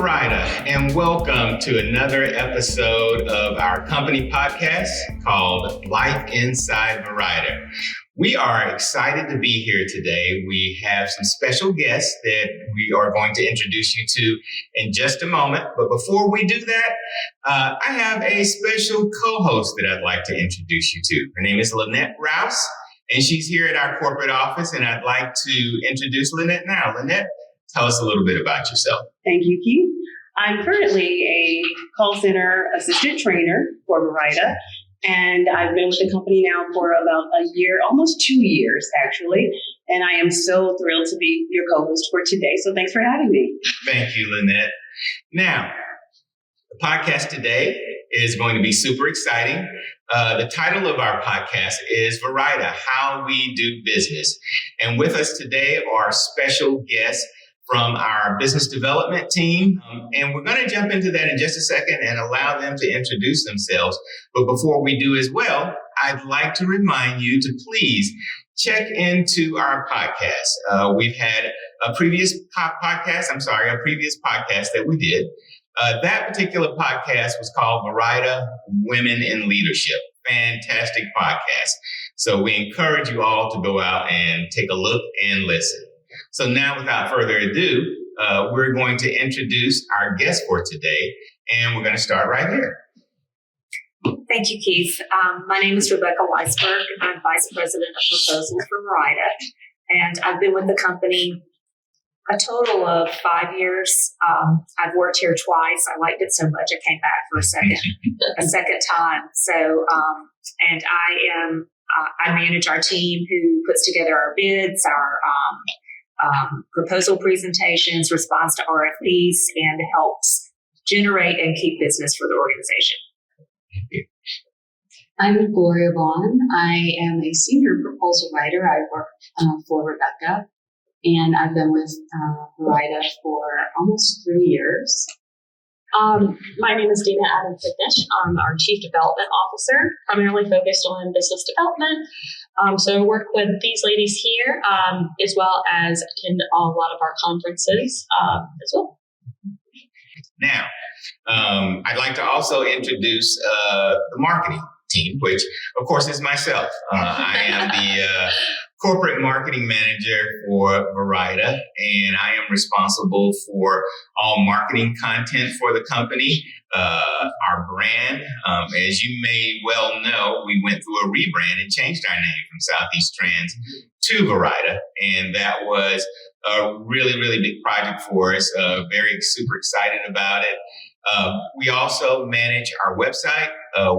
Verida, and welcome to another episode of our company podcast called Life Inside Verida. We are excited to be here today. We have some special guests that we are going to introduce you to in just a moment. But before we do that, I have a special co-host that I'd like to introduce you to. Her name is Lynette Rouse, and she's here at our corporate office, and I'd like to introduce Lynette now. Lynette, tell us a little bit about yourself. Thank you, Keith. I'm currently a call center assistant trainer for Verida, and I've been with the company now for about a year, almost 2 years, actually. And I am so thrilled to be your co-host for today. So thanks for having me. Thank you, Lynette. Now, the podcast today is going to be super exciting. The title of our podcast is Verida, How We Do Business. And with us today are special guests from our business development team. And we're going to jump into that in just a second and allow them to introduce themselves. But before we do as well, I'd like to remind you to please check into our podcast. We've had a previous podcast that we did. That particular podcast was called Verida Women in Leadership. Fantastic podcast. So we encourage you all to go out and take a look and listen. So now, without further ado, we're going to introduce our guest for today, and we're going to start right here. Thank you, Keith. My name is Rebecca Weisberg. I'm Vice President of Proposals for Verida, and I've been with the company a total of 5 years. I've worked here twice. I liked it so much I came back for a second time. So, and I manage our team who puts together our bids, our proposal presentations, responds to RFPs, and helps generate and keep business for the organization. I'm Gloria Vaughn. I am a senior proposal writer. I work for Rebecca, and I've been with Verida for almost 3 years. My name is Dina Adam-Fitnish. I'm our Chief Development Officer, primarily focused on business development. So I work with these ladies here, as well as attend a lot of our conferences as well. Now, I'd like to also introduce the marketing team, which, of course, is myself. I am the corporate marketing manager for Verida, and I am responsible for all marketing content for the company, our brand. As you may well know, we went through a rebrand and changed our name from Southeast Trends to Verida, and that was a really, really big project for us. Very super excited about it. We also manage our website.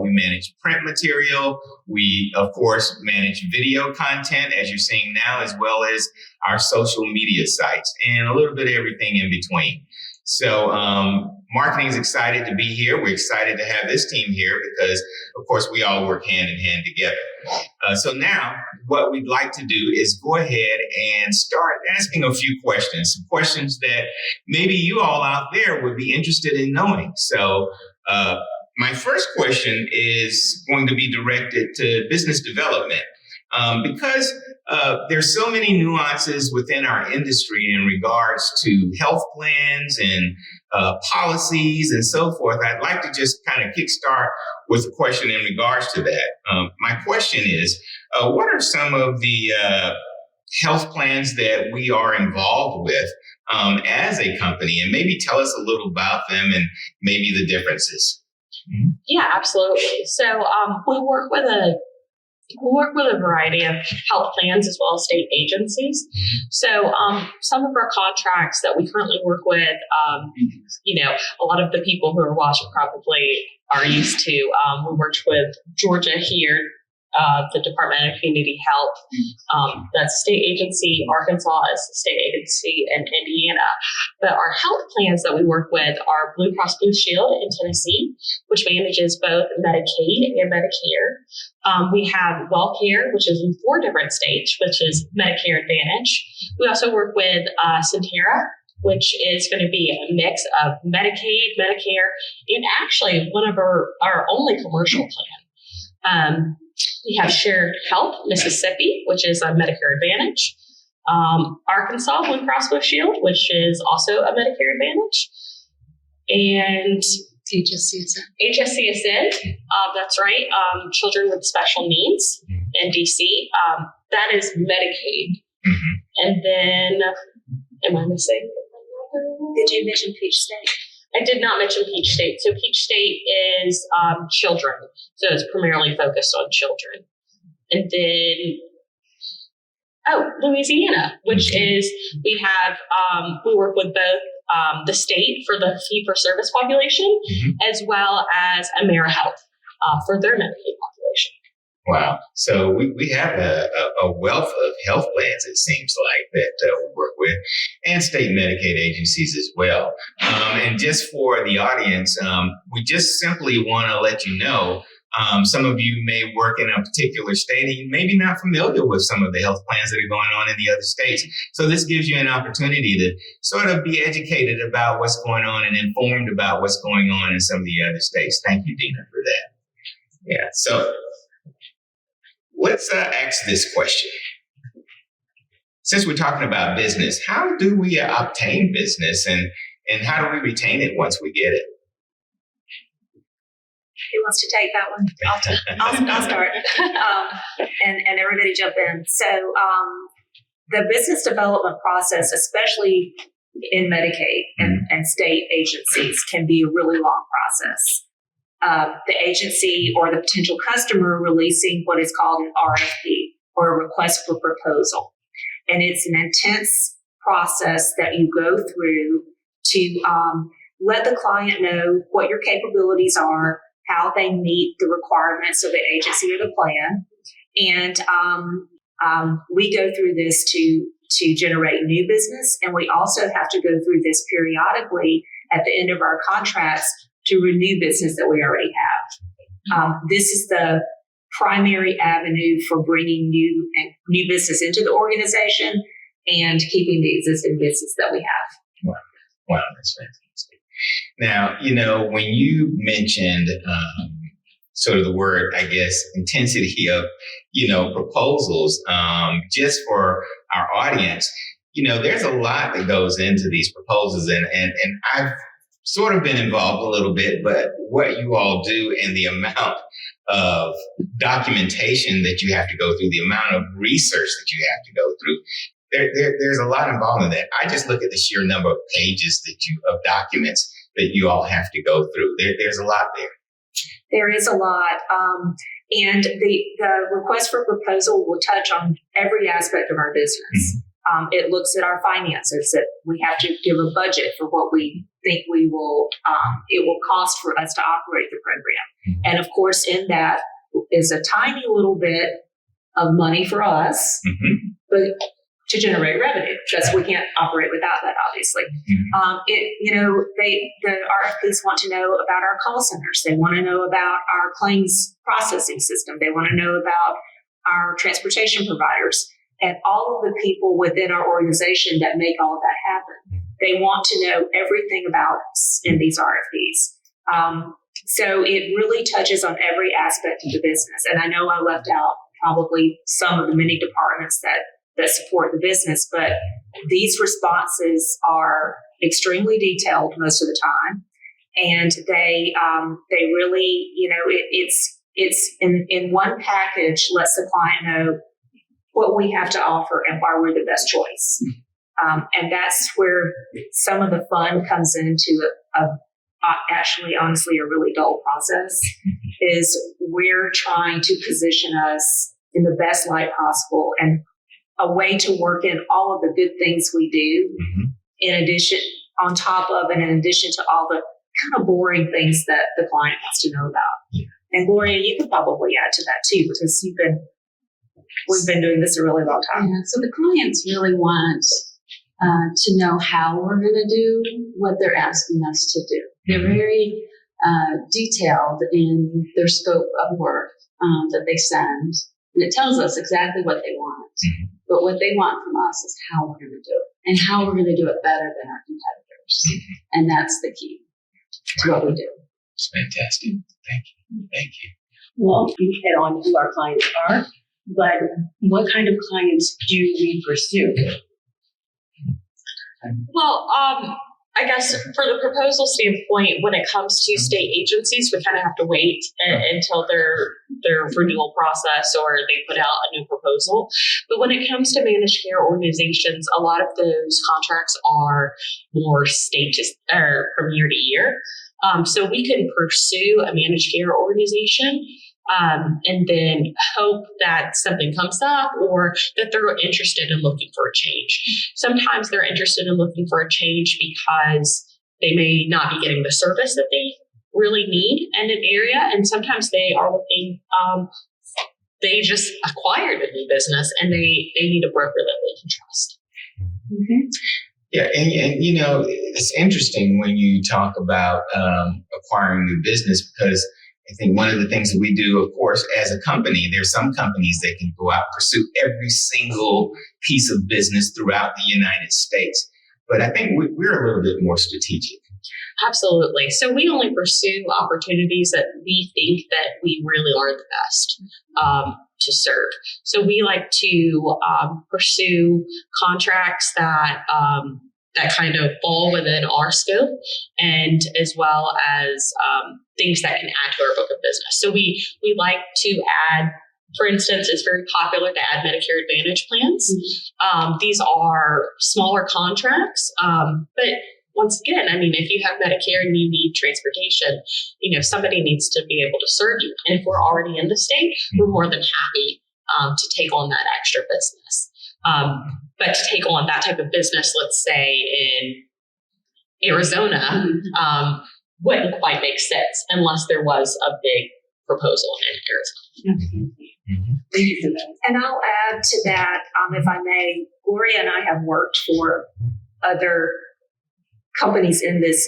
We manage print material. We, of course, manage video content, as you're seeing now, as well as our social media sites and a little bit of everything in between. So marketing is excited to be here. We're excited to have this team here because, of course, we all work hand in hand together. So now what we'd like to do is go ahead and start asking a few questions, some questions that maybe you all out there would be interested in knowing. So my first question is going to be directed to business development because there's so many nuances within our industry in regards to health plans and policies and so forth. I'd like to just kind of kickstart with a question in regards to that. My question is, what are some of the health plans that we are involved with as a company? And maybe tell us a little about them and maybe the differences. Yeah, absolutely. So we work with a variety of health plans as well as state agencies. So some of our contracts that we currently work with, a lot of the people who are watching probably are used to. We worked with Georgia here, the Department of Community Health. That's a state agency. Arkansas is a state agency, and Indiana. But our health plans that we work with are Blue Cross Blue Shield in Tennessee, which manages both Medicaid and Medicare. We have WellCare, which is in 4 different states, which is Medicare Advantage. We also work with Centera, which is going to be a mix of Medicaid, Medicare, and actually one of our only commercial plan. We have Shared Health Mississippi, which is a Medicare Advantage. Arkansas Blue Cross Blue Shield, which is also a Medicare Advantage. and HSCSN. that's right, children with special needs in DC. That is Medicaid. And then, am I missing? Did you mention Peach State? I did not mention Peach State. So Peach State is children. So it's primarily focused on children. And then, Louisiana, which is, we work with both the state for the fee-for-service population, as well as AmeriHealth for their Medicaid population. Wow. So we have a wealth of health plans, it seems like, that we work with, and state Medicaid agencies as well. And just for the audience, we just simply want to let you know, some of you may work in a particular state and you may be not familiar with some of the health plans that are going on in the other states. So this gives you an opportunity to sort of be educated about what's going on and informed about what's going on in some of the other states. Thank you, Dina, for that. Yeah. So let's ask this question. Since we're talking about business, how do we obtain business and how do we retain it once we get it? Who wants to take that one? I'll start. And everybody jump in. So the business development process, especially in Medicaid and state agencies, can be a really long process. The agency or the potential customer releasing what is called an RFP, or a request for proposal. And it's an intense process that you go through to let the client know what your capabilities are, how they meet the requirements of the agency or the plan. And we go through this to generate new business. And we also have to go through this periodically at the end of our contracts to renew business that we already have. This is the primary avenue for bringing new business into the organization and keeping the existing business that we have. Wow, that's fantastic. Now, when you mentioned sort of the word, I guess, intensity of, proposals, just for our audience, there's a lot that goes into these proposals, and I've sort of been involved a little bit, but what you all do and the amount of documentation that you have to go through, the amount of research that you have to go through, there's a lot involved in that. I just look at the sheer number of pages of documents that you all have to go through. There's a lot there. There is a lot. And the request for proposal will touch on every aspect of our business. It looks at our finances, that we have to give a budget for what we think it will cost for us to operate the program. And of course, in that is a tiny little bit of money for us, but to generate revenue, because we can't operate without that, obviously. The RFPs want to know about our call centers. They want to know about our claims processing system. They want to know about our transportation providers and all of the people within our organization that make all of that happen. They want to know everything about us in these RFPs. So it really touches on every aspect of the business. And I know I left out probably some of the many departments that support the business, but these responses are extremely detailed most of the time. And they really, it's in one package, lets the client know what we have to offer and why we're the best choice. And that's where some of the fun comes into actually, honestly, a really dull process, is we're trying to position us in the best light possible and a way to work in all of the good things we do, in addition to all the kind of boring things that the client wants to know about. And Gloria, you could probably add to that too, because we've been doing this a really long time. Yeah, so the clients really want to know how we're going to do what they're asking us to do. They're very detailed in their scope of work that they send, and it tells us exactly what they want. But what they want from us is how we're going to do it and how we're going to do it better than our competitors. And that's the key to what we do. It's fantastic. Thank you. Well, you hit on who our clients are, but what kind of clients do we pursue? Well, I guess for the proposal standpoint, when it comes to state agencies, we kind of have to wait until their renewal process or they put out a new proposal. But when it comes to managed care organizations, a lot of those contracts are more state or from year to year. So we can pursue a managed care organization and then hope that something comes up or that they're interested in looking for a change. Sometimes they're interested in looking for a change because they may not be getting the service that they really need in an area. And sometimes they are looking, they just acquired a new business and they need a broker that they can trust. Okay. Yeah, and you know, it's interesting when you talk about acquiring new business, because I think one of the things that we do, of course, as a company, there's some companies that can go out and pursue every single piece of business throughout the United States. But I think we're a little bit more strategic. Absolutely. So we only pursue opportunities that we think that we really are the best to serve. So we like to pursue contracts that that kind of fall within our scope, and as well as things that can add to our book of business. So we like to add, for instance, it's very popular to add Medicare Advantage plans. These are smaller contracts, but once again, I mean, if you have Medicare and you need transportation, you know, somebody needs to be able to serve you. And if we're already in the state, we're more than happy to take on that extra business. But to take on that type of business, let's say in Arizona, wouldn't quite make sense unless there was a big proposal in Arizona. Absolutely. Thank you for that. And I'll add to that, if I may, Gloria and I have worked for other companies in this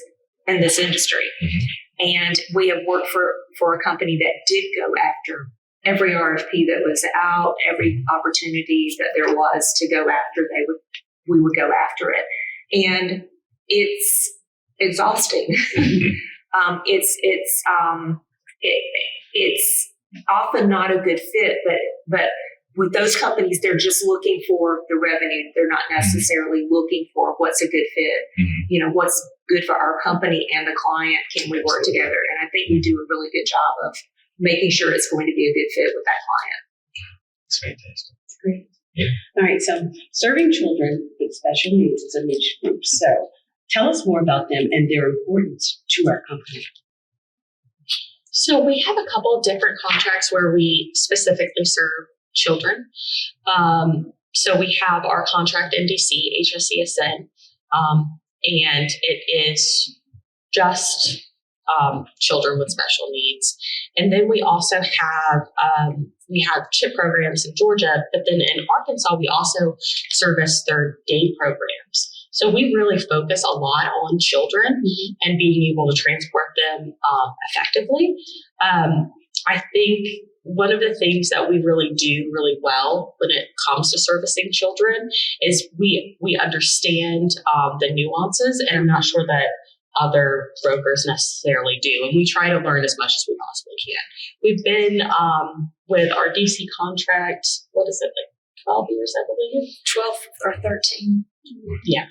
industry. And we have worked for a company that did go after every RFP that was out, every opportunity that there was to go after, we would go after it. And it's exhausting. It's often not a good fit, but with those companies, they're just looking for the revenue. They're not necessarily looking for what's a good fit. You know, what's good for our company and the client. Can we work together? And I think we do a really good job of making sure it's going to be a good fit with that client. It's fantastic. That's great. Yeah. All right. So serving children with special needs is a niche group. So tell us more about them and their importance to our company. So we have a couple of different contracts where we specifically serve children. So we have our contract NDC, HSCSN, and it is just children with special needs. And then we also have CHIP programs in Georgia, but then in Arkansas, we also service their day programs. So we really focus a lot on children and being able to transport them effectively. I think one of the things that we really do really well when it comes to servicing children is we understand the nuances, and I'm not sure that other brokers necessarily do. And we try to learn as much as we possibly can. We've been with our DC contract, what is it, like 12 years, I believe? 12 or 13. Yeah.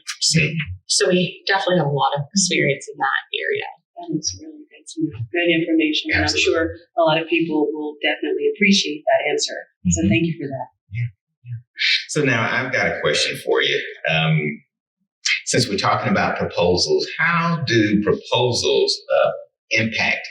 So we definitely have a lot of experience in that area. That is really good. Some good information. And I'm Absolutely. sure a lot of people will definitely appreciate that answer. So thank you for that. So now I've got a question for you. Since we're talking about proposals, how do proposals impact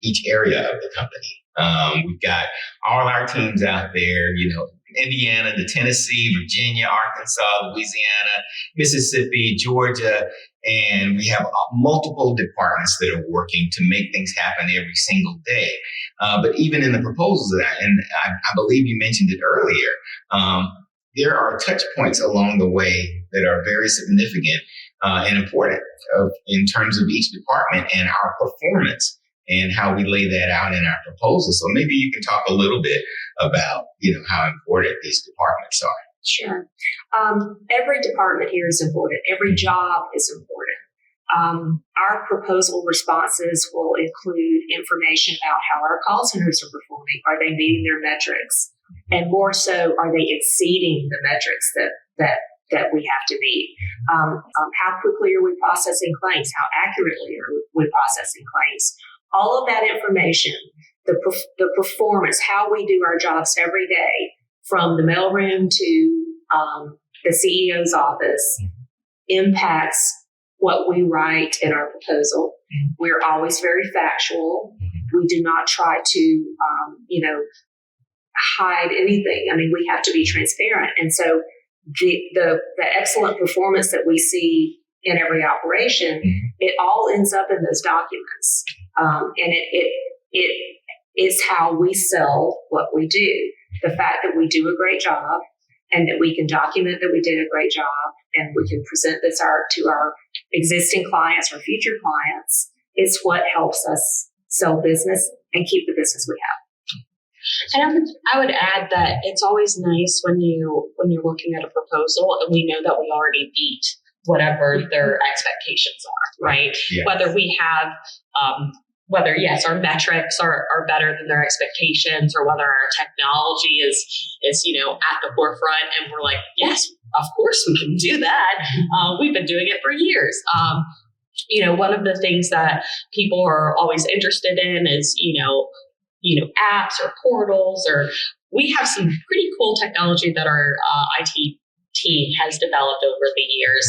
each area of the company? We've got all our teams out there, you know, Indiana, to Tennessee, Virginia, Arkansas, Louisiana, Mississippi, Georgia, and we have multiple departments that are working to make things happen every single day. But even in the proposals, and I believe you mentioned it earlier, there are touch points along the way that are very significant and important in terms of each department and our performance and how we lay that out in our proposal. So maybe you can talk a little bit about, you know, how important these departments are. Sure. Every department here is important. Every job is important. Our proposal responses will include information about how our call centers are performing. Are they meeting their metrics? And more so, are they exceeding the metrics that that we have to meet. How quickly are we processing claims? How accurately are we processing claims? All of that information, the performance, how we do our jobs every day, from the mailroom to the CEO's office, impacts what we write in our proposal. We're always very factual. We do not try to, hide anything. I mean, we have to be transparent. And so the excellent performance that we see in every operation, it all ends up in those documents. And it is how we sell what we do. The fact that we do a great job and that we can document that we did a great job and we can present this to our existing clients or future clients is what helps us sell business and keep the business we have. And I would add that it's always nice when you're looking at a proposal and we know that we already beat whatever their expectations are, right? Yes. Whether we have, yes, our metrics are better than their expectations, or whether our technology is at the forefront and we're like, yes, of course we can do that. We've been doing it for years. One of the things that people are always interested in is, apps or portals, or we have some pretty cool technology that our IT team has developed over the years.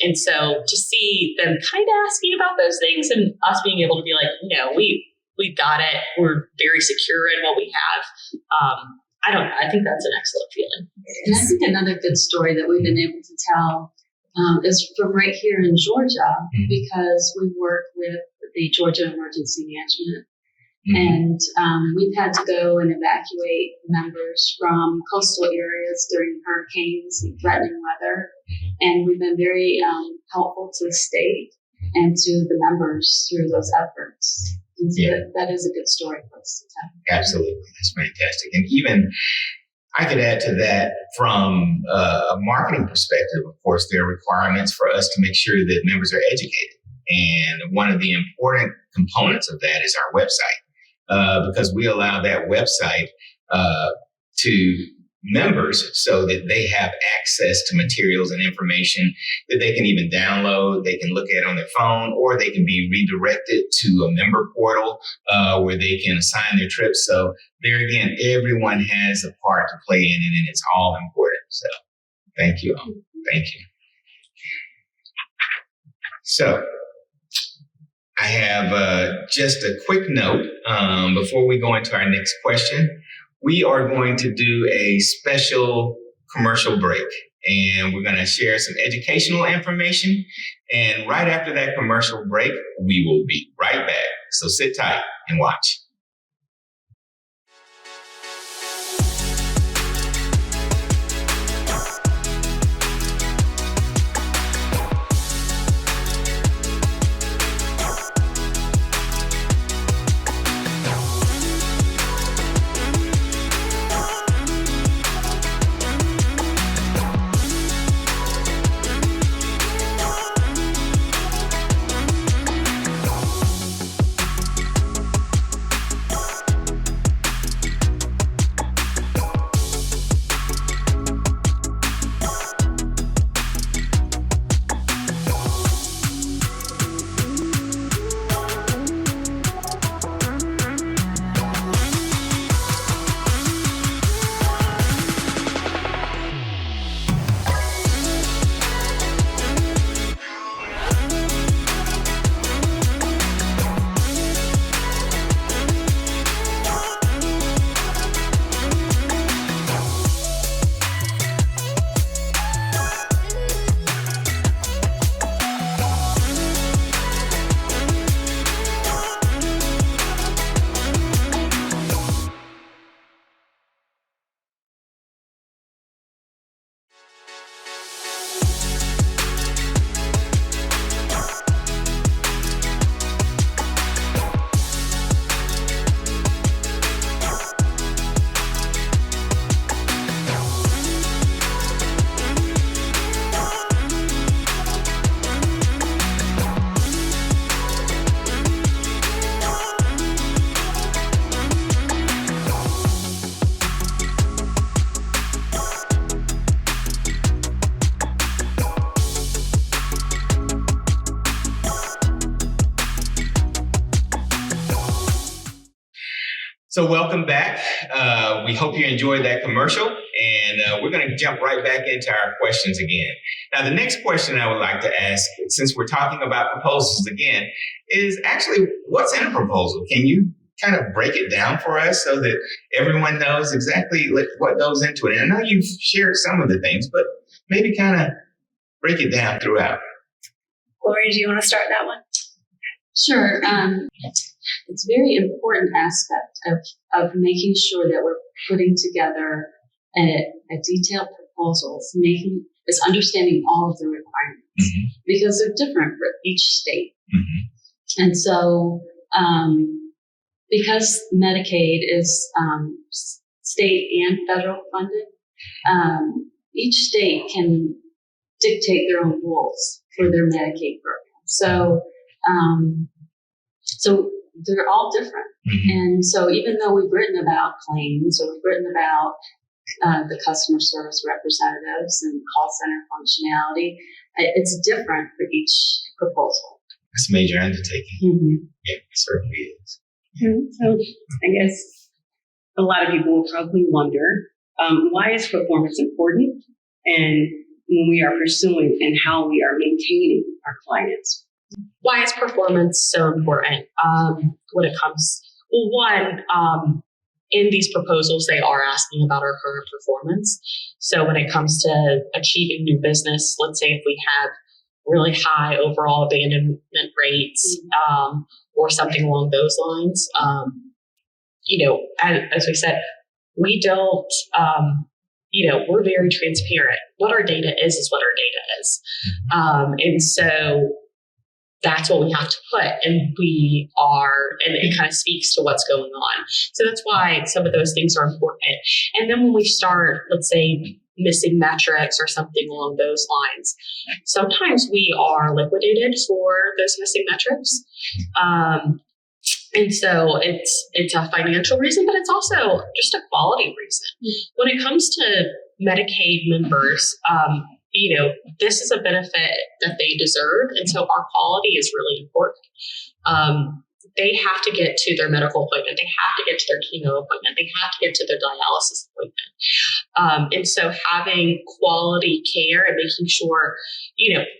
And so to see them kind of asking about those things and us being able to be like, no, we've got it. We're very secure in what we have. I don't know. I think that's an excellent feeling. And I think another good story that we've been able to tell is from right here in Georgia, because we work with the Georgia Emergency Management. And we've had to go and evacuate members from coastal areas during hurricanes and threatening weather. And we've been very helpful to the state and to the members through those efforts. And so that is a good story for us to tell. Absolutely. That's fantastic. And even I could add to that from a marketing perspective. Of course, there are requirements for us to make sure that members are educated. And one of the important components of that is our website, because we allow that website to members so that they have access to materials and information that they can even download, they can look at on their phone, or they can be redirected to a member portal where they can assign their trips. So there again, everyone has a part to play in it, and it's all important. So thank you all. Thank you. So I have just a quick note before we go into our next question. We are going to do a special commercial break, and we're going to share some educational information. And right after that commercial break, we will be right back. So sit tight and watch. So welcome back. We hope you enjoyed that commercial, and we're going to jump right back into our questions again. Now, the next question I would like to ask, since we're talking about proposals again, is actually what's in a proposal? Can you kind of break it down for us so that everyone knows exactly what goes into it? And I know you've shared some of the things, but maybe kind of break it down throughout. Lori, do you want to start that one? Sure. It's a very important aspect of making sure that we're putting together a detailed proposal, is understanding all of the requirements because they're different for each state. And so, because Medicaid is state and federal funded, each state can dictate their own rules for their Medicaid program. So they're all different. And so even though we've written about claims or we've written about the customer service representatives and call center functionality, it's different for each proposal. It's a major undertaking. Yeah, it certainly is. So I guess a lot of people will probably wonder, why is performance important? And when we are pursuing and how we are maintaining our clients. Why is performance so important when it comes? Well, one, in these proposals, they are asking about our current performance. So when it comes to achieving new business, let's say if we have really high overall abandonment rates or something along those lines, as we said, we don't, we're very transparent. What our data is what our data is. And so that's what we have to put, and we are, and it kind of speaks to what's going on. So that's why some of those things are important. And then when we start, let's say, missing metrics or something along those lines, sometimes we are liquidated for those missing metrics. And so it's a financial reason, but it's also just a quality reason. When it comes to Medicaid members, this is a benefit that they deserve. And so our quality is really important. They have to get to their medical appointment. They have to get to their chemo appointment. They have to get to their dialysis appointment. And so having quality care and making sure,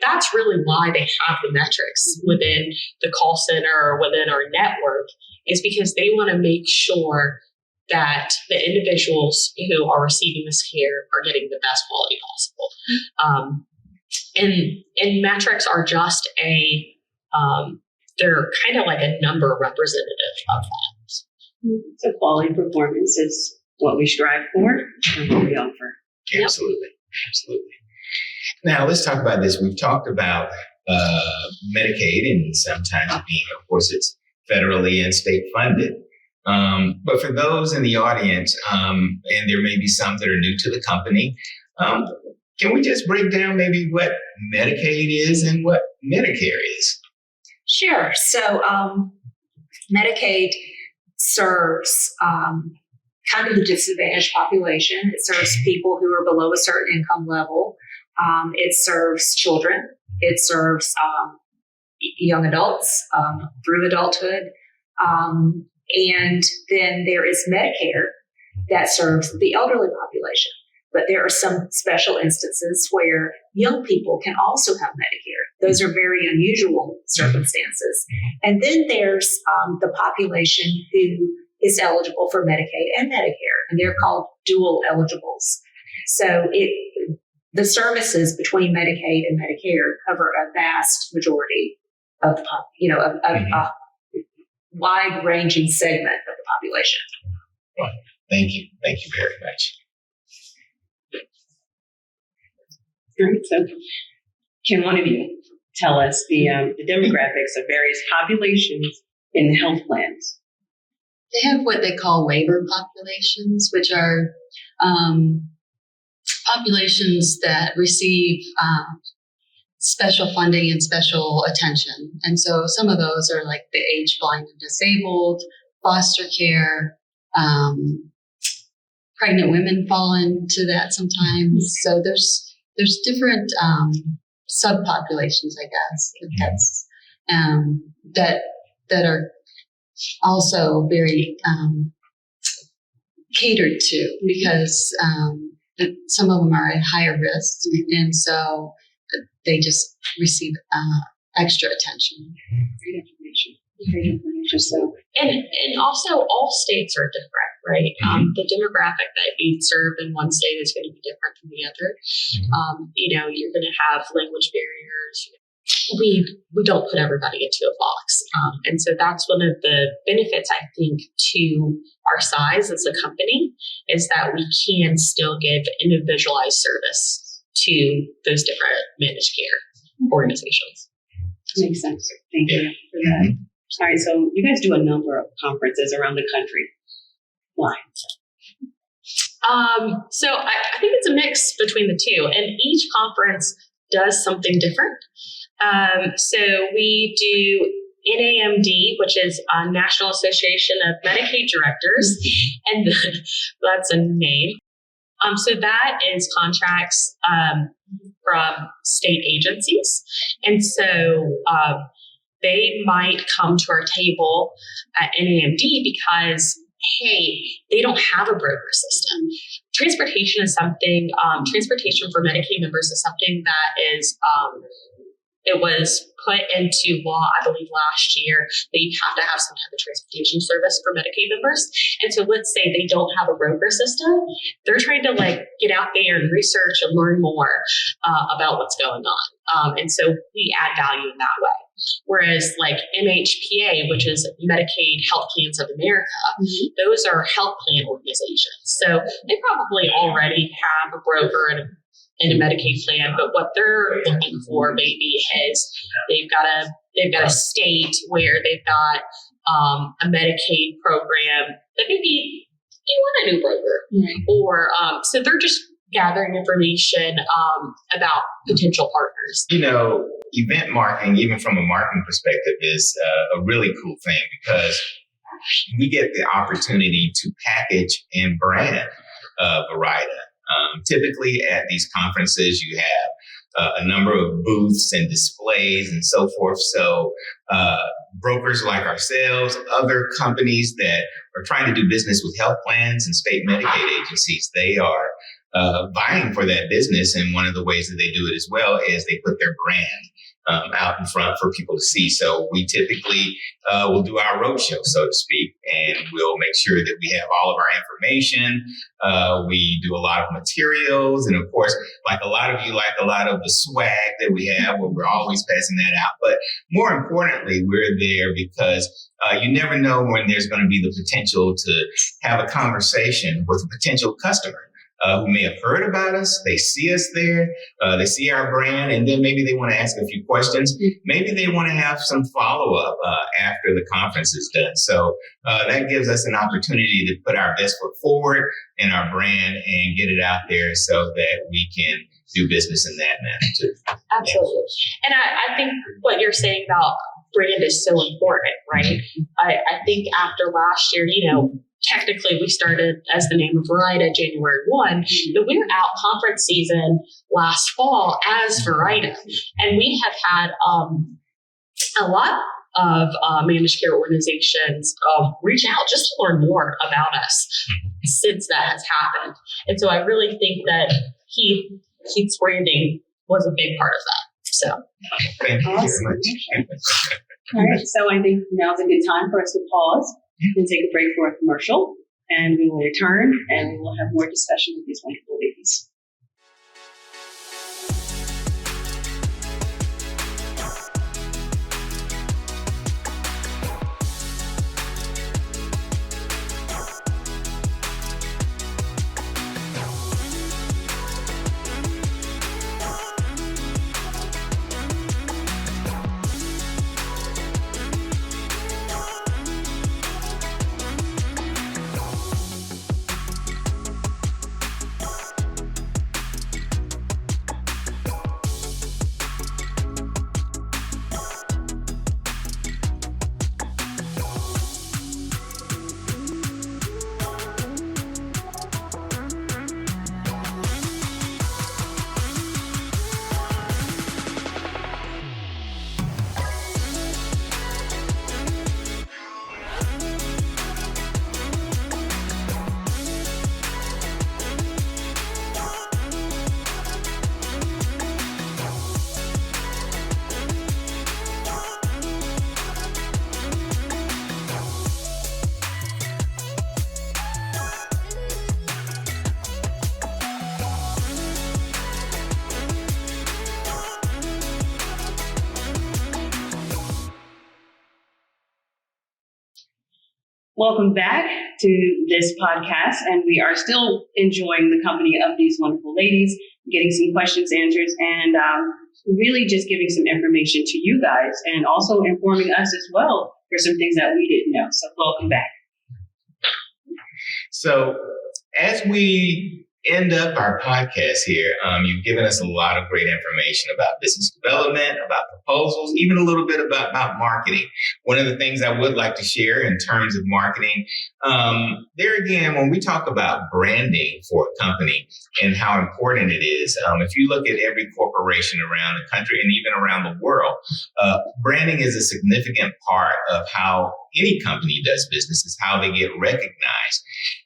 that's really why they have the metrics within the call center or within our network, is because they want to make sure that the individuals who are receiving this care are getting the best quality possible. And metrics are just they're kind of like a number representative of that. So quality performance is what we strive for and what we offer. Absolutely. Absolutely. Now let's talk about this. We've talked about Medicaid and sometimes being, of course, it's federally and state funded. But for those in the audience, and there may be some that are new to the company, can we just break down maybe what Medicaid is and what Medicare is? Sure. So Medicaid serves kind of the disadvantaged population. It serves people who are below a certain income level. It serves children. It serves young adults through adulthood. And then there is Medicare that serves the elderly population. But there are some special instances where young people can also have Medicare. Those are very unusual circumstances. And then there's the population who is eligible for Medicaid and Medicare, and they're called dual eligibles. So the services between Medicaid and Medicare cover a vast majority of a wide-ranging segment of the population. Well, thank you. Thank you very much. All right, so can one of you tell us the demographics of various populations in the health plans? They have what they call waiver populations, which are populations that receive special funding and special attention. And so some of those are like the age, blind, and disabled, foster care, pregnant women fall into that sometimes. So there's different subpopulations, I guess, that are also very catered to because some of them are at higher risk, and so they just receive extra attention. Great information. Great information. So, And also, all states are different, right? The demographic that you serve in one state is going to be different from the other. You're going to have language barriers. We don't put everybody into a box. And so that's one of the benefits, I think, to our size as a company is that we can still give individualized service to those different managed care organizations. makes sense. Thank you for that. All right, so you guys do a number of conferences around the country. Why? So I think it's a mix between the two, and each conference does something different. So we do NAMD, which is National Association of Medicaid Directors, and that's a name. So that is contracts from state agencies, and so they might come to our table at NAMD because, hey, they don't have a broker system. Transportation is something, transportation for Medicaid members is something that is, it was put into law, I believe, last year that you have to have some type of transportation service for Medicaid members. And so let's say they don't have a broker system. They're trying to get out there and research and learn more about what's going on. And so we add value in that way. Whereas MHPA, which is Medicaid Health Plans of America, those are health plan organizations. So they probably already have a broker and a Medicaid plan, but what they're looking for maybe is they've got a state where they've got a Medicaid program that maybe you want a new broker, or so they're just gathering information about potential partners. Event marketing, even from a marketing perspective, is a really cool thing because we get the opportunity to package and brand Verida. Typically at these conferences, you have a number of booths and displays and so forth. So brokers like ourselves, other companies that are trying to do business with health plans and state Medicaid agencies, they are vying for that business. And one of the ways that they do it as well is they put their brand out in front for people to see. So we typically will do our roadshow, so to speak, and we'll make sure that we have all of our information. We do a lot of materials. And of course, like a lot of you, like a lot of the swag that we have, where we're always passing that out. But more importantly, we're there because you never know when there's going to be the potential to have a conversation with a potential customer. Who may have heard about us, they see us there, they see our brand, and then maybe they want to ask a few questions. Maybe they want to have some follow-up after the conference is done. So that gives us an opportunity to put our best foot forward in our brand and get it out there so that we can do business in that manner too. Absolutely. And I think what you're saying about brand is so important, right? I think after last year, technically we started as the name of Verida January 1, but we were out conference season last fall as Verida. And we have had a lot of managed care organizations reach out just to learn more about us since that has happened. And so I really think that Keith's branding was a big part of that. So thank you Awesome. very much. All right, so I think now's a good time for us to pause and take a break for a commercial, and we will return and we will have more discussion with these wonderful ladies. welcome back to this podcast. And we are still enjoying the company of these wonderful ladies, getting some questions answered, and really just giving some information to you guys and also informing us as well for some things that we didn't know. So welcome back. So as we end up our podcast here, you've given us a lot of great information about business development, about proposals, even a little bit about marketing. One of the things I would like to share in terms of marketing, there again, when we talk about branding for a company and how important it is, if you look at every corporation around the country and even around the world, branding is a significant part of how any company does business, is how they get recognized.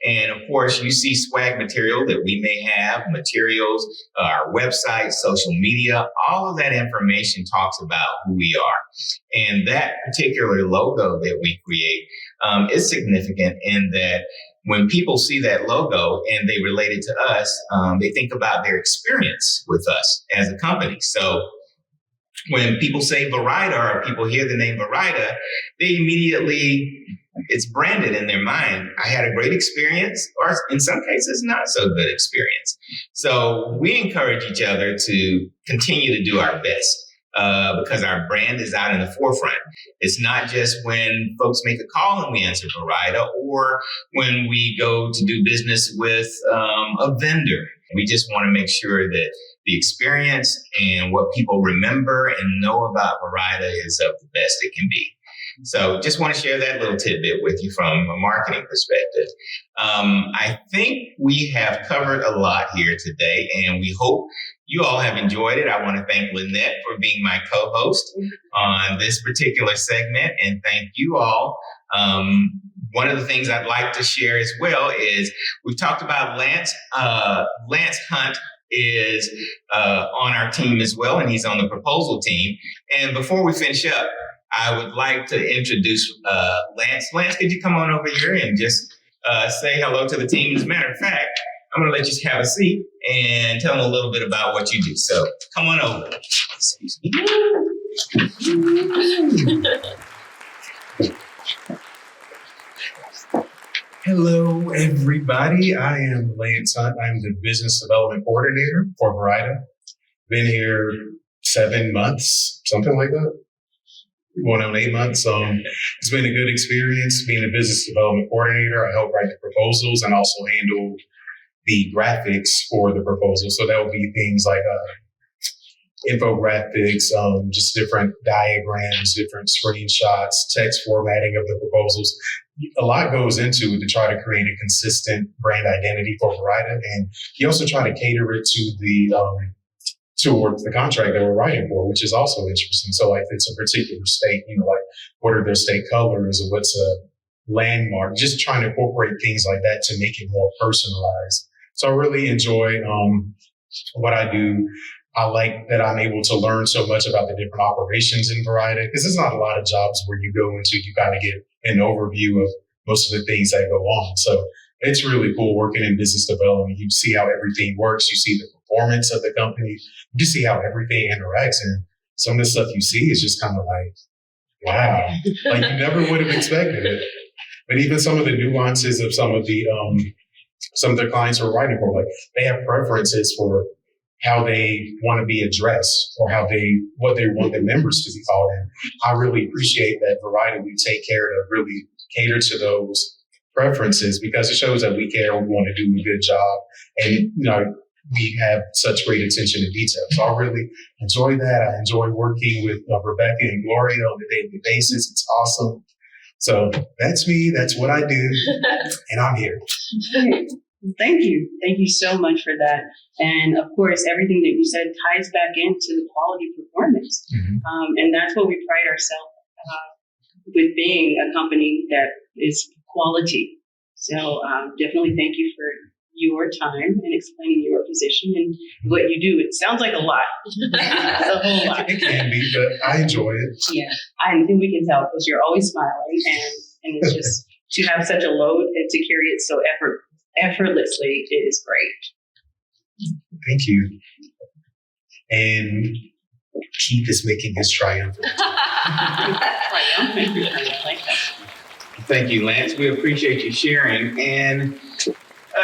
And of course, you see swag material that we may have, materials, our website, social media, all of that information talks about who we are. And that particular logo that we create is significant in that when people see that logo and they relate it to us, they think about their experience with us as a company. So when people say Verida or people hear the name Verida, they immediately, it's branded in their mind. I had a great experience, or in some cases, not so good experience. So we encourage each other to continue to do our best because our brand is out in the forefront. It's not just when folks make a call and we answer Verida, or when we go to do business with a vendor. We just want to make sure that the experience and what people remember and know about Verida is of the best it can be. So just want to share that little tidbit with you from a marketing perspective. I think we have covered a lot here today, and we hope you all have enjoyed it. I want to thank Lynette for being my co-host on this particular segment, and thank you all. One of the things I'd like to share as well is we've talked about Lance. Lance Hunt is on our team as well, and he's on the proposal team. And before we finish up, I would like to introduce Lance. Lance, could you come on over here and just say hello to the team? As a matter of fact, I'm going to let you have a seat and tell them a little bit about what you do. So come on over. Excuse me. Hello, everybody. I am Lance Hunt. I'm the business development coordinator for Verida. Been here 7 months, something like that. Going on 8 months. It's been a good experience being a business development coordinator. I help write the proposals and also handle the graphics for the proposal. So that would be things like infographics, just different diagrams, different screenshots, text formatting of the proposals. A lot goes into it to try to create a consistent brand identity for Verida. And you also try to cater it to the contract that we're writing for, which is also interesting. So like if it's a particular state, like what are their state colors or what's a landmark, just trying to incorporate things like that to make it more personalized. So I really enjoy what I do. I like that I'm able to learn so much about the different operations in Verida, because there's not a lot of jobs where you go into, you kind of get an overview of most of the things that go on. So it's really cool working in business development. You see how everything works. You see the performance of the company. You see how everything interacts. And some of the stuff you see is just kind of like, wow, like you never would have expected it. But even some of the nuances of some of the clients we're writing for, like they have preferences for how they want to be addressed or what they want their members to be called. And I really appreciate that Verida, we take care to really cater to those preferences, because it shows that we care, we want to do a good job, and we have such great attention to detail. So I really enjoy that. I enjoy working with Rebecca and Gloria on a daily basis. It's awesome. So that's me. That's what I do, and I'm here. Thank you. Thank you so much for that. And of course, everything that you said ties back into the quality performance. Mm-hmm. And that's what we pride ourselves with being a company that is quality. So definitely thank you for your time and explaining your position and what you do. It sounds like a lot. It's a whole lot. It can be, but I enjoy it. Yeah, I think we can tell because you're always smiling, and it's just to have such a load and to carry it so effortlessly is great. Thank you. And Keith is making his triumphant. Triumphant. I like that. Thank you, Lance. We appreciate you sharing. And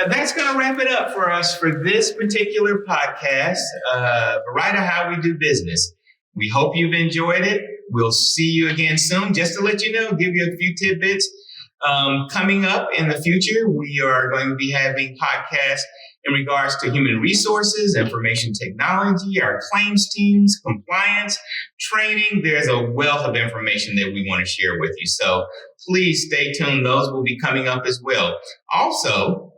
that's going to wrap it up for us for this particular podcast, Verida, How We Do Business. We hope you've enjoyed it. We'll see you again soon. Just to let you know, give you a few tidbits. Coming up in the future, we are going to be having podcasts in regards to human resources, information technology, our claims teams, compliance, training. There's a wealth of information that we want to share with you. So please stay tuned. Those will be coming up as well. Also,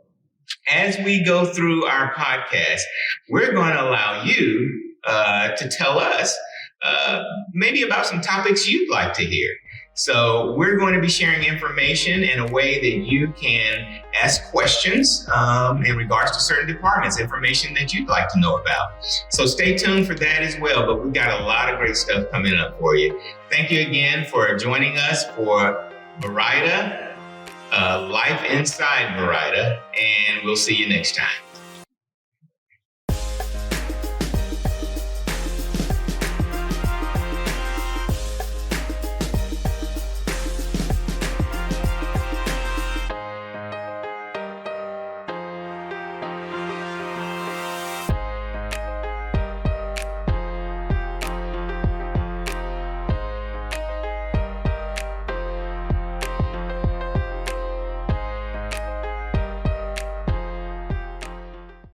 as we go through our podcast, we're going to allow you to tell us maybe about some topics you'd like to hear. So we're going to be sharing information in a way that you can ask questions in regards to certain departments, information that you'd like to know about. So stay tuned for that as well. But we've got a lot of great stuff coming up for you. Thank you again for joining us for Verida, Life Inside Verida, and we'll see you next time.